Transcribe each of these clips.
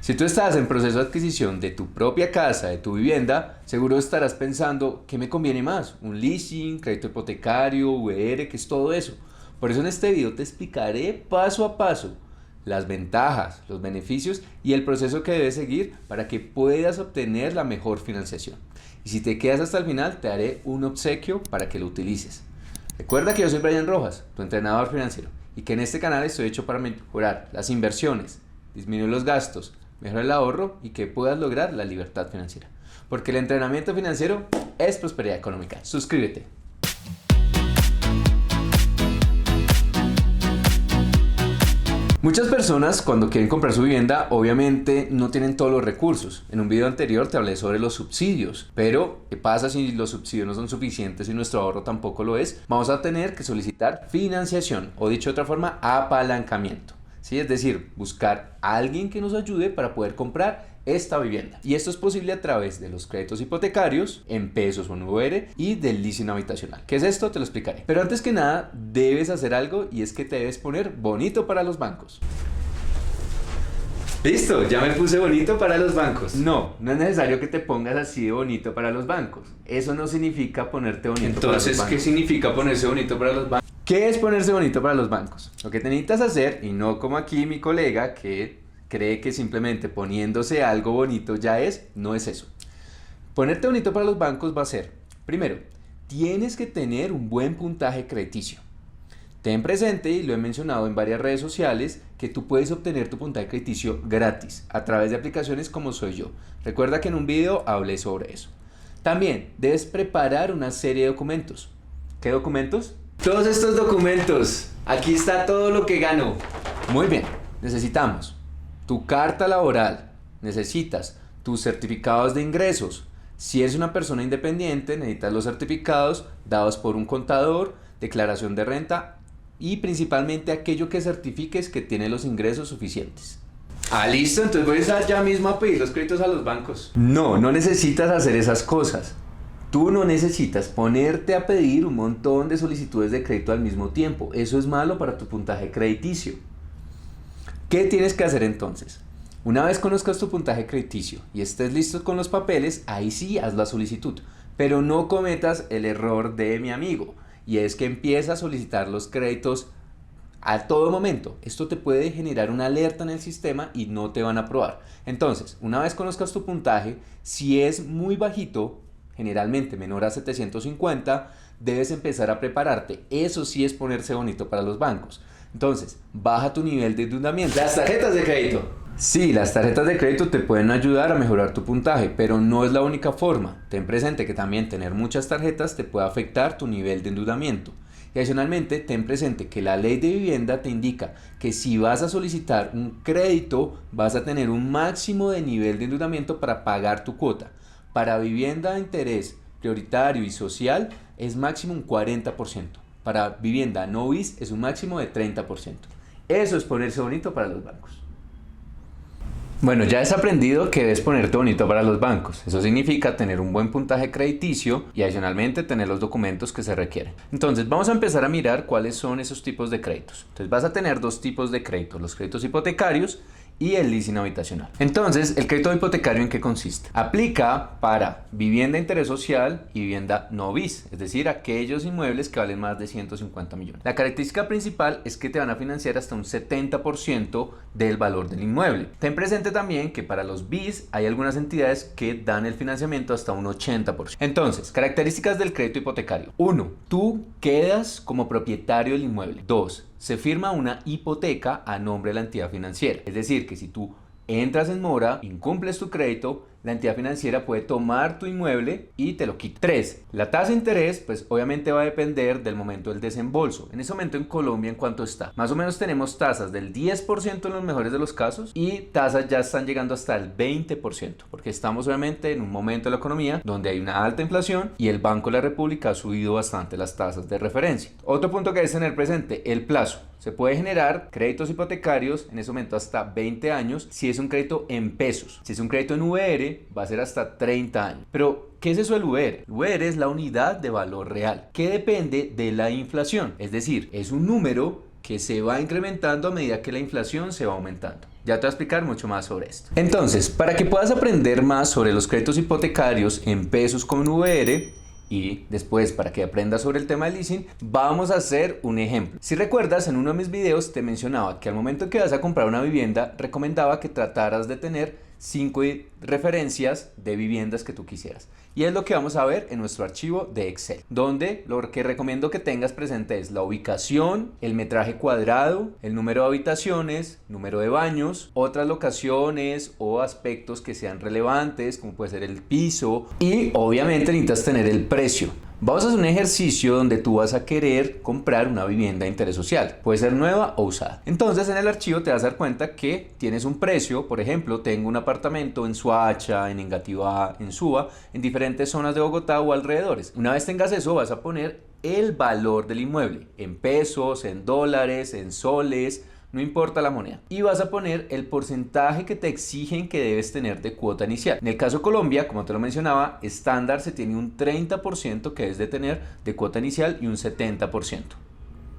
Si tú estás en proceso de adquisición de tu propia casa, de tu vivienda, seguro estarás pensando, ¿qué me conviene más? ¿Un leasing, crédito hipotecario, VR? ¿Qué es todo eso? Por eso en este video te explicaré paso a paso las ventajas, los beneficios y el proceso que debes seguir para que puedas obtener la mejor financiación. Y si te quedas hasta el final, te haré un obsequio para que lo utilices. Recuerda que yo soy Brian Rojas, tu entrenador financiero, y que en este canal estoy hecho para mejorar las inversiones, disminuir los gastos, mejorar el ahorro y que puedas lograr la libertad financiera. Porque el entrenamiento financiero es prosperidad económica. Suscríbete. Muchas personas cuando quieren comprar su vivienda obviamente no tienen todos los recursos. En un video anterior te hablé sobre los subsidios, pero ¿qué pasa si los subsidios no son suficientes y nuestro ahorro tampoco lo es? Vamos a tener que solicitar financiación o dicho de otra forma apalancamiento. ¿Sí? Es decir, buscar a alguien que nos ayude para poder comprar esta vivienda. Y esto es posible a través de los créditos hipotecarios, en pesos o en VR, y del leasing habitacional. ¿Qué es esto? Te lo explicaré. Pero antes que nada, debes hacer algo y es que te debes poner bonito para los bancos. Listo, ya me puse bonito para los bancos. No es necesario que te pongas así de bonito para los bancos. Eso no significa ponerte bonito para los bancos. Entonces, ¿qué significa ponerse bonito para los bancos? ¿Qué es ponerse bonito para los bancos? Lo que necesitas hacer, y no como aquí mi colega que cree que simplemente poniéndose algo bonito ya es, no es eso. Ponerte bonito para los bancos va a ser, primero, tienes que tener un buen puntaje crediticio. Ten presente, y lo he mencionado en varias redes sociales, que tú puedes obtener tu puntaje crediticio gratis a través de aplicaciones como Soy Yo. Recuerda que en un video hablé sobre eso. También debes preparar una serie de documentos. ¿Qué documentos? Todos estos documentos. Aquí está todo lo que gano. Muy bien, necesitamos tu carta laboral, necesitas tus certificados de ingresos. Si eres una persona independiente, necesitas los certificados dados por un contador, declaración de renta y principalmente aquello que certifiques que tiene los ingresos suficientes. Listo, entonces voy a ya mismo a pedir los créditos a los bancos. No necesitas hacer esas cosas. Tú no necesitas ponerte a pedir un montón de solicitudes de crédito al mismo tiempo. Eso es malo para tu puntaje crediticio. ¿Qué tienes que hacer entonces? Una vez conozcas tu puntaje crediticio y estés listo con los papeles, ahí sí haz la solicitud. Pero no cometas el error de mi amigo, y es que empieza a solicitar los créditos a todo momento. Esto te puede generar una alerta en el sistema y no te van a aprobar. Entonces, una vez conozcas tu puntaje, si es muy bajito, generalmente menor a 750, debes empezar a prepararte. Eso sí es ponerse bonito para los bancos. Entonces, baja tu nivel de endeudamiento. Las tarjetas de crédito. Sí, las tarjetas de crédito te pueden ayudar a mejorar tu puntaje, pero no es la única forma. Ten presente que también tener muchas tarjetas te puede afectar tu nivel de endeudamiento. Y adicionalmente, ten presente que la ley de vivienda te indica que si vas a solicitar un crédito, vas a tener un máximo de nivel de endeudamiento para pagar tu cuota. Para vivienda de interés prioritario y social es máximo un 40%. Para vivienda no BIS es un máximo de 30%. Eso es ponerse bonito para los bancos. Bueno, ya has aprendido que debes ponerte bonito para los bancos. Eso significa tener un buen puntaje crediticio y adicionalmente tener los documentos que se requieren. Entonces vamos a empezar a mirar cuáles son esos tipos de créditos. Entonces vas a tener dos tipos de créditos, los créditos hipotecarios y el leasing habitacional. Entonces, ¿el crédito hipotecario en qué consiste? Aplica para vivienda de interés social y vivienda no BIS, es decir, aquellos inmuebles que valen más de 150 millones. La característica principal es que te van a financiar hasta un 70% del valor del inmueble. Ten presente también que para los BIS hay algunas entidades que dan el financiamiento hasta un 80%. Entonces, características del crédito hipotecario. 1. Tú quedas como propietario del inmueble. 2. Se firma una hipoteca a nombre de la entidad financiera. Es decir, que si tú entras en mora, incumples tu crédito, la entidad financiera puede tomar tu inmueble y te lo quita. 3. La tasa de interés, pues obviamente va a depender del momento del desembolso. En ese momento en Colombia, ¿en cuánto está? Más o menos tenemos tasas del 10% en los mejores de los casos y tasas ya están llegando hasta el 20%, porque estamos obviamente en un momento de la economía donde hay una alta inflación y el Banco de la República ha subido bastante las tasas de referencia. Otro punto que debes tener presente, el plazo. Se puede generar créditos hipotecarios en ese momento hasta 20 años si es un crédito en pesos. Si es un crédito en VR, va a ser hasta 30 años. Pero, ¿qué es eso del VR? El VR es la unidad de valor real, que depende de la inflación. Es decir, es un número que se va incrementando a medida que la inflación se va aumentando. Ya te voy a explicar mucho más sobre esto. Entonces, para que puedas aprender más sobre los créditos hipotecarios en pesos con VR, y después para que aprendas sobre el tema del leasing, vamos a hacer un ejemplo. Si recuerdas, en uno de mis videos te mencionaba que al momento que vas a comprar una vivienda, recomendaba que trataras de tener 5 referencias de viviendas que tú quisieras. Y es lo que vamos a ver en nuestro archivo de Excel, donde lo que recomiendo que tengas presente es la ubicación, el metraje cuadrado, el número de habitaciones, número de baños, otras locaciones o aspectos que sean relevantes, como puede ser el piso, y obviamente necesitas tener el precio. Vamos a hacer un ejercicio donde tú vas a querer comprar una vivienda de interés social. Puede ser nueva o usada. Entonces en el archivo te vas a dar cuenta que tienes un precio. Por ejemplo, tengo un apartamento en Soacha, en Engativá, en Suba, en diferentes zonas de Bogotá o alrededores. Una vez tengas eso, vas a poner el valor del inmueble en pesos, en dólares, en soles, no importa la moneda. Y vas a poner el porcentaje que te exigen que debes tener de cuota inicial. En el caso de Colombia, como te lo mencionaba, estándar se tiene un 30% que debes de tener de cuota inicial y un 70%.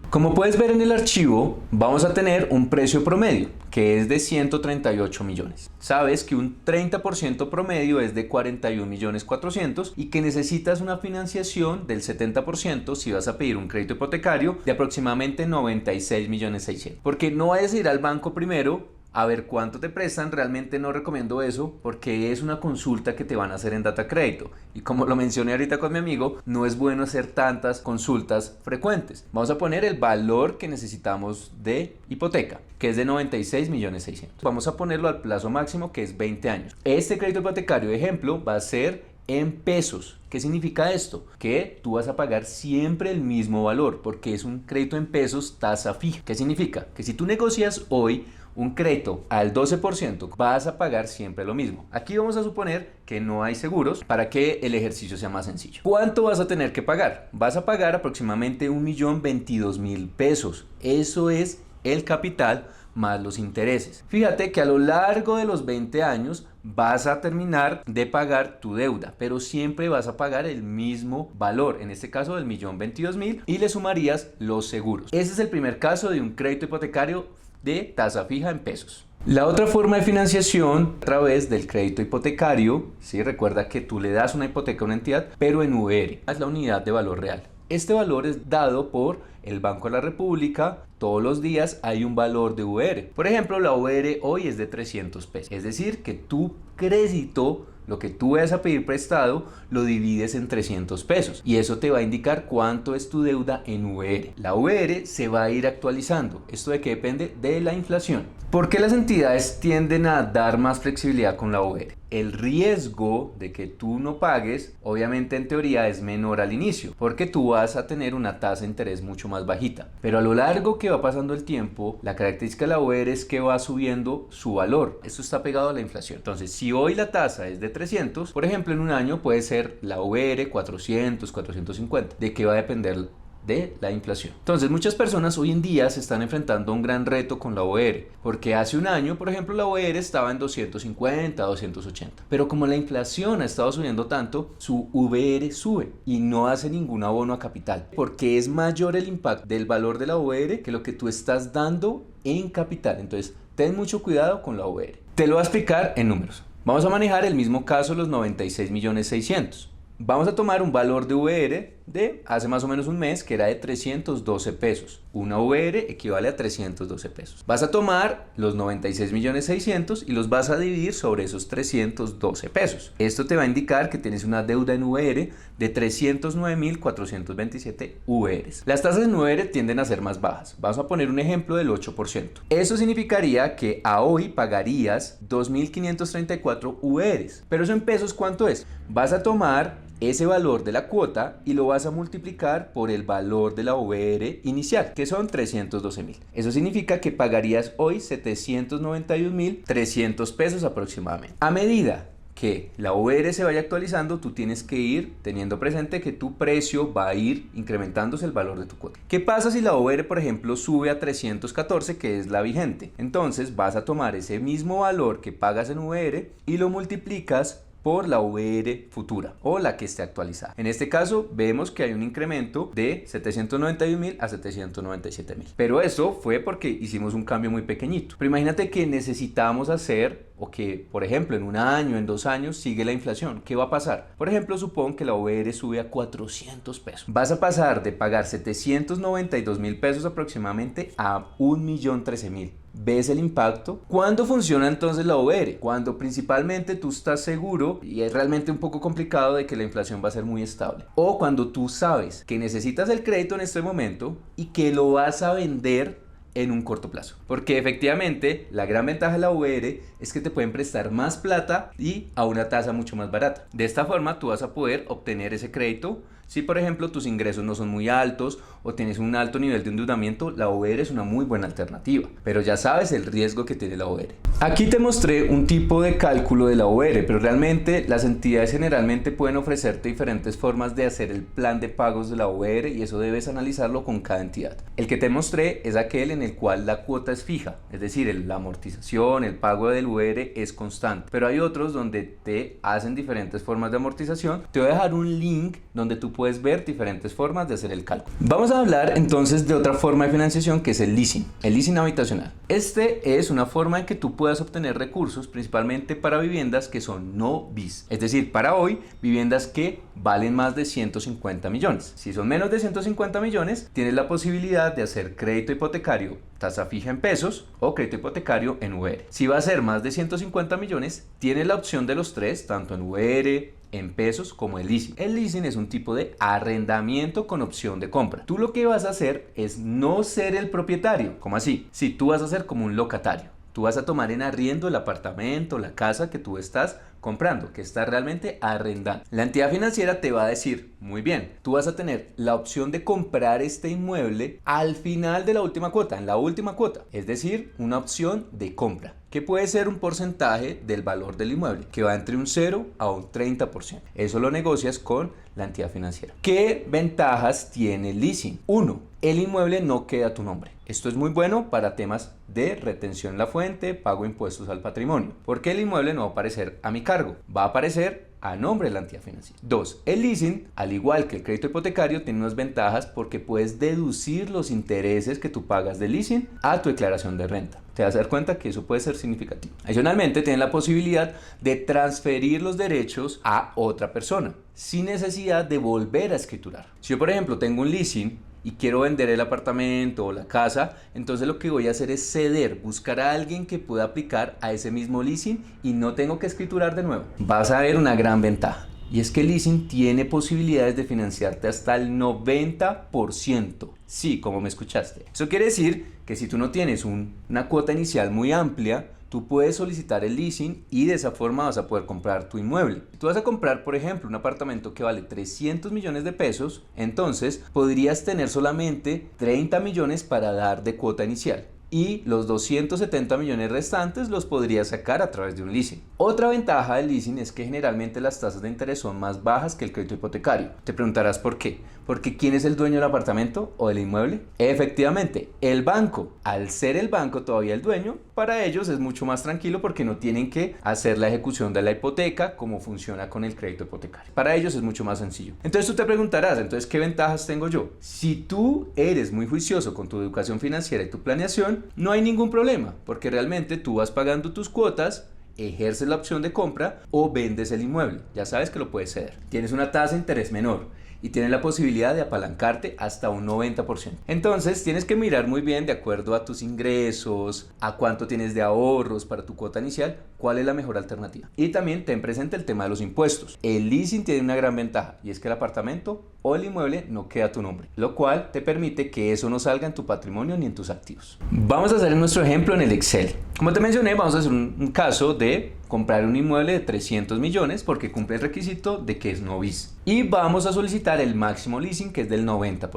Como puedes ver en el archivo, vamos a tener un precio promedio, que es de 138 millones. Sabes que un 30% promedio es de 41.400.000 y que necesitas una financiación del 70% si vas a pedir un crédito hipotecario de aproximadamente 96.600.000. Porque no vayas a ir al banco primero a ver cuánto te prestan. Realmente no recomiendo eso porque es una consulta que te van a hacer en Data Crédito y como lo mencioné ahorita con mi amigo, no es bueno hacer tantas consultas frecuentes. Vamos a poner el valor que necesitamos de hipoteca, que es de 96.600.000. Vamos a ponerlo al plazo máximo, que es 20 años. Este crédito hipotecario, ejemplo, va a ser en pesos. ¿Qué significa esto? Que tú vas a pagar siempre el mismo valor porque es un crédito en pesos tasa fija. ¿Qué significa? Que si tú negocias hoy un crédito al 12%, vas a pagar siempre lo mismo. Aquí vamos a suponer que no hay seguros para que el ejercicio sea más sencillo. ¿Cuánto vas a tener que pagar? Vas a pagar aproximadamente 1.022.000 pesos. Eso es el capital más los intereses. Fíjate que a lo largo de los 20 años vas a terminar de pagar tu deuda, pero siempre vas a pagar el mismo valor, en este caso del 1.022.000, y le sumarías los seguros. Ese es el primer caso de un crédito hipotecario de tasa fija en pesos. La otra forma de financiación a través del crédito hipotecario, ¿sí? Recuerda que tú le das una hipoteca a una entidad, pero en VR, es la unidad de valor real. Este valor es dado por el Banco de la República. Todos los días hay un valor de VR. Por ejemplo, la VR hoy es de 300 pesos. Es decir, que tu crédito, lo que tú vayas a pedir prestado, lo divides en 300 pesos. Y eso te va a indicar cuánto es tu deuda en VR. La VR se va a ir actualizando. ¿Esto de qué depende? De la inflación. ¿Por qué las entidades tienden a dar más flexibilidad con la VR? El riesgo de que tú no pagues, obviamente en teoría es menor al inicio, porque tú vas a tener una tasa de interés mucho más bajita. Pero a lo largo que va pasando el tiempo, la característica de la VR es que va subiendo su valor. Esto está pegado a la inflación. Entonces, si hoy la tasa es de 300, por ejemplo, en un año puede ser la VR 400, 450. ¿De qué va a depender? De la inflación. Entonces muchas personas hoy en día se están enfrentando a un gran reto con la OER, porque hace un año, por ejemplo, la OER estaba en 250, 280, pero como la inflación ha estado subiendo tanto, su VR sube y no hace ningún abono a capital, porque es mayor el impacto del valor de la OER que lo que tú estás dando en capital. Entonces ten mucho cuidado con la OER. Te lo voy a explicar en números. Vamos a manejar el mismo caso, los 96.600.000. Vamos a tomar un valor de VR de hace más o menos un mes que era de 312 pesos. Una VR equivale a 312 pesos. Vas a tomar los 96.600.000 y los vas a dividir sobre esos 312 pesos. Esto te va a indicar que tienes una deuda en VR de 309.427 VRs. Las tasas en VR tienden a ser más bajas. Vamos a poner un ejemplo del 8%. Eso significaría que a hoy pagarías 2.534 VRs. Pero eso en pesos, ¿cuánto es? Vas a tomar ese valor de la cuota y lo vas a multiplicar por el valor de la VR inicial, que son 312.000. Eso significa que pagarías hoy 791.300 pesos aproximadamente. A medida que la VR se vaya actualizando, tú tienes que ir teniendo presente que tu precio va a ir incrementándose el valor de tu cuota. ¿Qué pasa si la VR, por ejemplo, sube a 314, que es la vigente? Entonces vas a tomar ese mismo valor que pagas en VR y lo multiplicas por la VR futura o la que esté actualizada. En este caso vemos que hay un incremento de 791.000 a 797.000. Pero eso fue porque hicimos un cambio muy pequeñito. Pero imagínate que necesitamos hacer, o que por ejemplo en un año, en 2 años sigue la inflación. ¿Qué va a pasar? Por ejemplo, supón que la VR sube a 400 pesos. Vas a pasar de pagar 792.000 pesos aproximadamente a 1.013.000. ¿Ves el impacto? ¿Cuándo funciona entonces la VR? Cuando principalmente tú estás seguro y es realmente un poco complicado de que la inflación va a ser muy estable. O cuando tú sabes que necesitas el crédito en este momento y que lo vas a vender en un corto plazo. Porque efectivamente la gran ventaja de la VR es que te pueden prestar más plata y a una tasa mucho más barata. De esta forma tú vas a poder obtener ese crédito. Si por ejemplo tus ingresos no son muy altos o tienes un alto nivel de endeudamiento, la VR es una muy buena alternativa, pero ya sabes el riesgo que tiene la VR. Aquí te mostré un tipo de cálculo de la VR, pero realmente las entidades generalmente pueden ofrecerte diferentes formas de hacer el plan de pagos de la VR y eso debes analizarlo con cada entidad. El que te mostré es aquel en el cual la cuota es fija, es decir, la amortización, el pago del VR es constante, pero hay otros donde te hacen diferentes formas de amortización. Te voy a dejar un link donde tú puedes ver diferentes formas de hacer el cálculo. Vamos a hablar entonces de otra forma de financiación que es el leasing habitacional. Este es una forma en que tú puedas obtener recursos principalmente para viviendas que son no bis, es decir, para hoy viviendas que valen más de 150 millones. Si son menos de 150 millones, tienes la posibilidad de hacer crédito hipotecario, tasa fija en pesos o crédito hipotecario en VR. Si va a ser más de 150 millones, tienes la opción de los tres, tanto en VR, en pesos como el leasing. El leasing es un tipo de arrendamiento con opción de compra. Tú lo que vas a hacer es no ser el propietario. ¿Cómo así? Si tú vas a ser como un locatario. Tú vas a tomar en arriendo el apartamento, la casa que tú estás comprando, que estás realmente arrendando. La entidad financiera te va a decir, muy bien, tú vas a tener la opción de comprar este inmueble al final de la última cuota, en la última cuota, es decir, una opción de compra, que puede ser un porcentaje del valor del inmueble, que va entre un 0 a un 30%. Eso lo negocias con la entidad financiera. ¿Qué ventajas tiene el leasing? 1. El inmueble no queda a tu nombre. Esto es muy bueno para temas de retención en la fuente, pago de impuestos al patrimonio, porque el inmueble no va a aparecer a mi cargo, va a aparecer a nombre de la entidad financiera. 2. El leasing, al igual que el crédito hipotecario, tiene unas ventajas porque puedes deducir los intereses que tú pagas de leasing a tu declaración de renta. Te vas a dar cuenta que eso puede ser significativo. Adicionalmente, tienes la posibilidad de transferir los derechos a otra persona sin necesidad de volver a escriturar. Si yo, por ejemplo, tengo un leasing y quiero vender el apartamento o la casa, entonces lo que voy a hacer es ceder, buscar a alguien que pueda aplicar a ese mismo leasing y no tengo que escriturar de nuevo. Vas a ver una gran ventaja. Y es que el leasing tiene posibilidades de financiarte hasta el 90%. Sí, como me escuchaste. Eso quiere decir que si tú no tienes una cuota inicial muy amplia, tú puedes solicitar el leasing y de esa forma vas a poder comprar tu inmueble. Si tú vas a comprar, por ejemplo, un apartamento que vale 300 millones de pesos, entonces podrías tener solamente 30 millones para dar de cuota inicial. Y los 270 millones restantes los podrías sacar a través de un leasing. Otra ventaja del leasing es que generalmente las tasas de interés son más bajas que el crédito hipotecario. Te preguntarás por qué. ¿Porque quién es el dueño del apartamento o del inmueble? Efectivamente, el banco. Al ser el banco todavía el dueño, para ellos es mucho más tranquilo porque no tienen que hacer la ejecución de la hipoteca como funciona con el crédito hipotecario. Para ellos es mucho más sencillo. Entonces tú te preguntarás, entonces ¿qué ventajas tengo yo? Si tú eres muy juicioso con tu educación financiera y tu planeación, no hay ningún problema, porque realmente tú vas pagando tus cuotas, ejerces la opción de compra o vendes el inmueble. Ya sabes que lo puedes ceder. Tienes una tasa de interés menor y tienes la posibilidad de apalancarte hasta un 90%. Entonces tienes que mirar muy bien de acuerdo a tus ingresos, a cuánto tienes de ahorros para tu cuota inicial, cuál es la mejor alternativa. Y también ten presente el tema de los impuestos. El leasing tiene una gran ventaja y es que el apartamento o el inmueble no queda a tu nombre, lo cual te permite que eso no salga en tu patrimonio ni en tus activos. Vamos a hacer nuestro ejemplo en el Excel. Como te mencioné, vamos a hacer un caso de comprar un inmueble de 300 millones porque cumple el requisito de que es no bis. Y vamos a solicitar el máximo leasing, que es del 90%.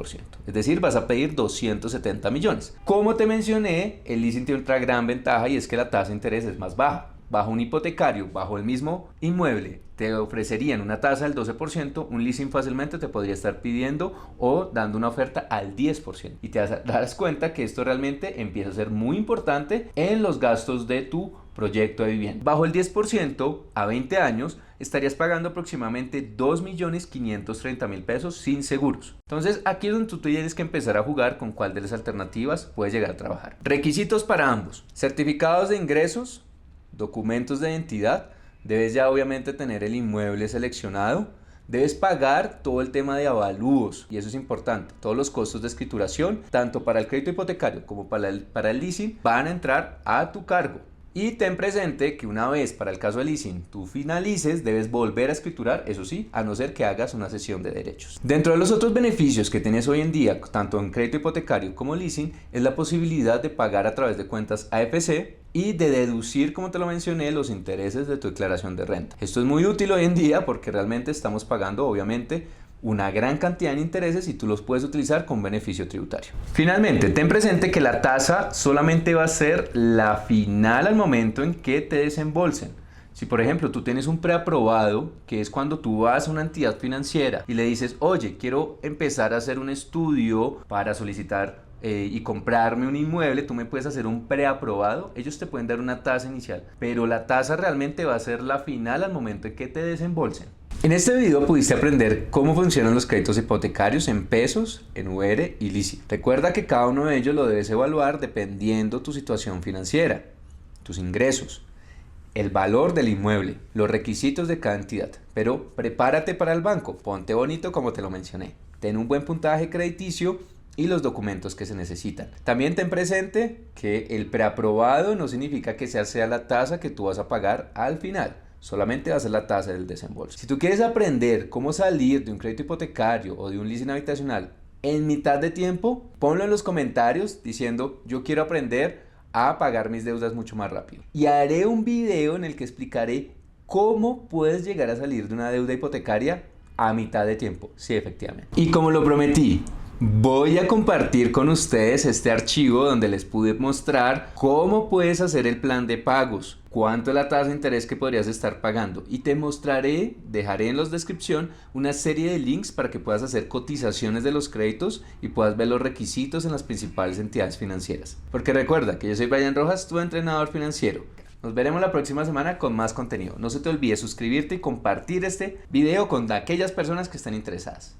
Es decir, vas a pedir 270 millones. Como te mencioné, el leasing tiene otra gran ventaja y es que la tasa de interés es más baja. Bajo un hipotecario, bajo el mismo inmueble, te ofrecerían una tasa del 12%, un leasing fácilmente te podría estar pidiendo o dando una oferta al 10%. Y te darás cuenta que esto realmente empieza a ser muy importante en los gastos de tu proyecto de vivienda. Bajo el 10% a 20 años estarías pagando aproximadamente 2.530.000 pesos sin seguros. Entonces aquí es donde tú tienes que empezar a jugar con cuál de las alternativas puedes llegar a trabajar. Requisitos para ambos: certificados de ingresos, documentos de identidad, debes ya obviamente tener el inmueble seleccionado, debes pagar todo el tema de avalúos, y eso es importante. Todos los costos de escrituración, tanto para el crédito hipotecario como para el leasing, van a entrar a tu cargo. Y ten presente que una vez para el caso del leasing tú finalices, debes volver a escriturar, eso sí, a no ser que hagas una cesión de derechos. Dentro de los otros beneficios que tienes hoy en día, tanto en crédito hipotecario como leasing, es la posibilidad de pagar a través de cuentas AFC y de deducir, como te lo mencioné, los intereses de tu declaración de renta. Esto es muy útil hoy en día porque realmente estamos pagando, obviamente, una gran cantidad de intereses y tú los puedes utilizar con beneficio tributario. Finalmente, ten presente que la tasa solamente va a ser la final al momento en que te desembolsen. Si por ejemplo tú tienes un preaprobado, que es cuando tú vas a una entidad financiera y le dices, oye, quiero empezar a hacer un estudio para solicitar y comprarme un inmueble, tú me puedes hacer un preaprobado, ellos te pueden dar una tasa inicial, pero la tasa realmente va a ser la final al momento en que te desembolsen. En este video pudiste aprender cómo funcionan los créditos hipotecarios en pesos, en UR y leasing. Recuerda que cada uno de ellos lo debes evaluar dependiendo tu situación financiera, tus ingresos, el valor del inmueble, los requisitos de cada entidad. Pero prepárate para el banco, ponte bonito como te lo mencioné, ten un buen puntaje crediticio y los documentos que se necesitan. También ten presente que el preaprobado no significa que sea la tasa que tú vas a pagar al final. Solamente va a ser la tasa del desembolso. Si tú quieres aprender cómo salir de un crédito hipotecario o de un leasing habitacional en mitad de tiempo, ponlo en los comentarios diciendo yo quiero aprender a pagar mis deudas mucho más rápido. Y haré un video en el que explicaré cómo puedes llegar a salir de una deuda hipotecaria a mitad de tiempo. Sí, efectivamente. Y como lo prometí, voy a compartir con ustedes este archivo donde les pude mostrar cómo puedes hacer el plan de pagos, cuánto es la tasa de interés que podrías estar pagando, y te mostraré, dejaré en la descripción una serie de links para que puedas hacer cotizaciones de los créditos y puedas ver los requisitos en las principales entidades financieras. Porque recuerda que yo soy Brian Rojas, tu entrenador financiero. Nos veremos la próxima semana con más contenido. No se te olvide suscribirte y compartir este video con aquellas personas que están interesadas.